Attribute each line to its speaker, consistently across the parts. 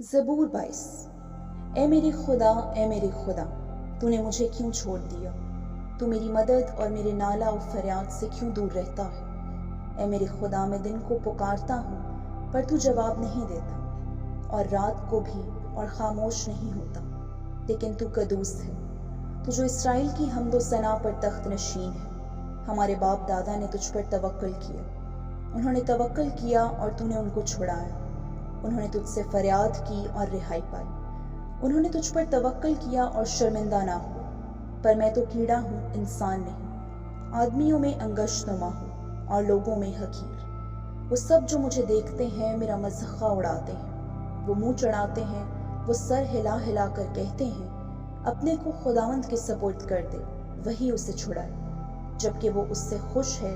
Speaker 1: ज़बूर 22। ए मेरे खुदा, तूने मुझे क्यों छोड़ दिया? तू मेरी मदद और मेरे नाला और फरियाद से क्यों दूर रहता है? ए मेरे खुदा, मैं दिन को पुकारता हूँ पर तू जवाब नहीं देता, और रात को भी और खामोश नहीं होता, लेकिन तू कदूस है। तू जो इसराइल की हम्दो सना पर तख्त नशीन है। हमारे बाप दादा ने तुझ पर तवक्कल किया, उन्होंने तवक्कल किया और तूने उनको छुड़ाया। उन्होंने तुझसे फरियाद की और रिहाई पाई। उन्होंने तुझ पर तवक्कल किया और शर्मिंदा ना हुआ। पर मैं तो कीड़ा हूँ, इंसान नहीं। आदमियों में अंगशनुमा हूँ और लोगों में हकीर। वो सब जो मुझे देखते हैं मेरा मज़ाक़ उड़ाते हैं। वो मुंह चढ़ाते हैं, वो सर हिला हिला कर कहते हैं, अपने को खुदावंद के सपुर्द कर दे, वही उसे छुड़ाए। जबकि वो उससे खुश है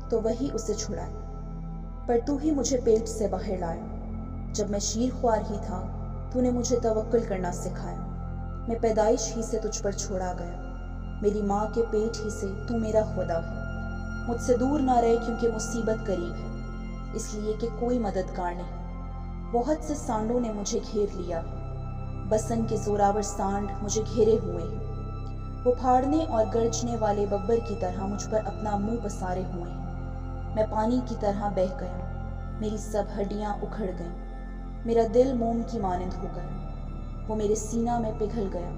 Speaker 1: तो वही उसे छुड़ाए। पर तू ही मुझे पेट से बाहर लाया। जब मैं शीर ख्वार ही था, तूने मुझे तवक्कल करना सिखाया। मैं पैदाइश ही से तुझ पर छोड़ा गया। मेरी माँ के पेट ही से तू मेरा खुदा है। मुझसे दूर ना रहे, क्योंकि मुसीबत करीब है, इसलिए कि कोई मददगार नहीं। बहुत से सांडों ने मुझे घेर लिया। बसन के जोरावर सांड मुझे घेरे हुए हैं। वो फाड़ने और गरजने वाले बब्बर की तरह मुझ पर अपना मुंह पसारे हुए हैं। मैं पानी की तरह बह गया, मेरी सब हड्डियां उखड़ गईं। मेरा दिल मोम की मानंद हो गया, वो मेरे सीना में पिघल गया।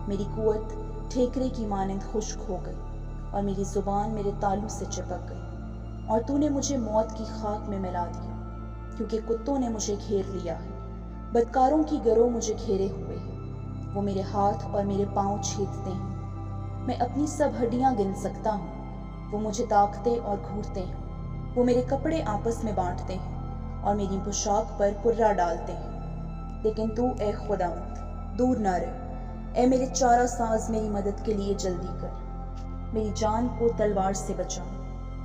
Speaker 1: मेरी कुव्वत ठेकरे की मानंद खुश्क हो गई, और मेरी जुबान मेरे तालू से चिपक गई। और तूने मुझे मौत की खाक में मिला दिया, क्योंकि कुत्तों ने मुझे घेर लिया है। बदकारों की गिरोह मुझे घेरे हुए है। वो मेरे हाथ और मेरे पाँव छेदते हैं। मैं अपनी सब हड्डियां गिन सकता हूँ। वो मुझे ताकते और घूरते हैं। वो मेरे कपड़े आपस में बांटते हैं और मेरी पोशाक पर कुर्रा डालते हैं। लेकिन तू ए खुदावंद, दूर ना रह। ए मेरे चारा साज, मेरी मदद के लिए जल्दी कर। मेरी जान को तलवार से बचा,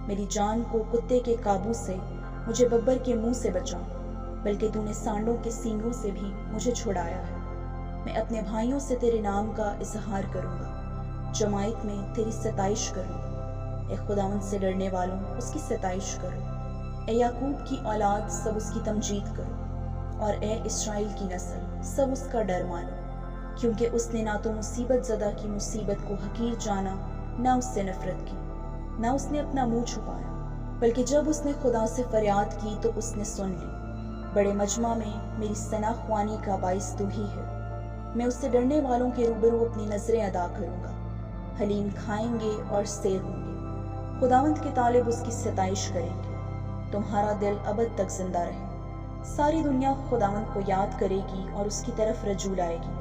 Speaker 1: मेरी जान को कुत्ते के काबू से, मुझे बब्बर के मुंह से बचा। बल्कि तूने सांडों के सींगों से भी मुझे छुड़ाया है। मैं अपने भाइयों से तेरे नाम का इजहार करूँगा, जमायत में तेरी सताइश करूँगा। ए खुदावंद से डरने वालों, उसकी सताइश करो। ए याकूब की औलाद, सब उसकी तमजीद करो, और ए इस्राइल की नस्ल, सब उसका डर मानो। क्योंकि उसने ना तो मुसीबत ज़दा की मुसीबत को हकीर जाना, ना उससे नफरत की, ना उसने अपना मुंह छुपाया। बल्कि जब उसने खुदा से फरियाद की तो उसने सुन ली। बड़े मजमा में मेरी सना ख्वानी का बाइस तू ही है। मैं उससे डरने वालों के रूबरू अपनी नजरें अदा करूँगा। हलीम खाएंगे और सैर होंगे, खुदावंद के तालिब उसकी सताइश करेंगे। तुम्हारा दिल अबद तक जिंदा रहे। सारी दुनिया खुदावंद को याद करेगी और उसकी तरफ रजू लाएगी,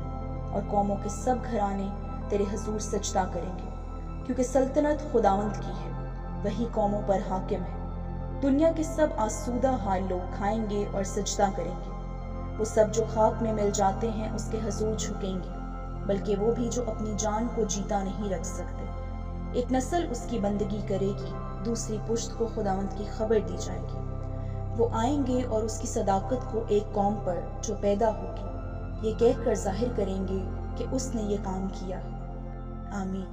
Speaker 1: और कौमों के सब घराने तेरे हजूर सजदा करेंगे। क्योंकि सल्तनत खुदावंद की है, वही कौमों पर हाकिम है। दुनिया के सब आसूदा हाल लोग खाएंगे और सजदा करेंगे। वो सब जो खाक में मिल जाते हैं उसके हजूर झुकेंगे, बल्कि वो भी जो अपनी जान को जीता नहीं रख सकते। एक नस्ल उसकी बंदगी करेगी, दूसरी पुश्त को खुदावंद की खबर दी जाएगी। वो आएंगे और उसकी सदाकत को एक कौम पर जो पैदा होगी ये कहकर जाहिर करेंगे कि उसने ये काम किया है। आमीन।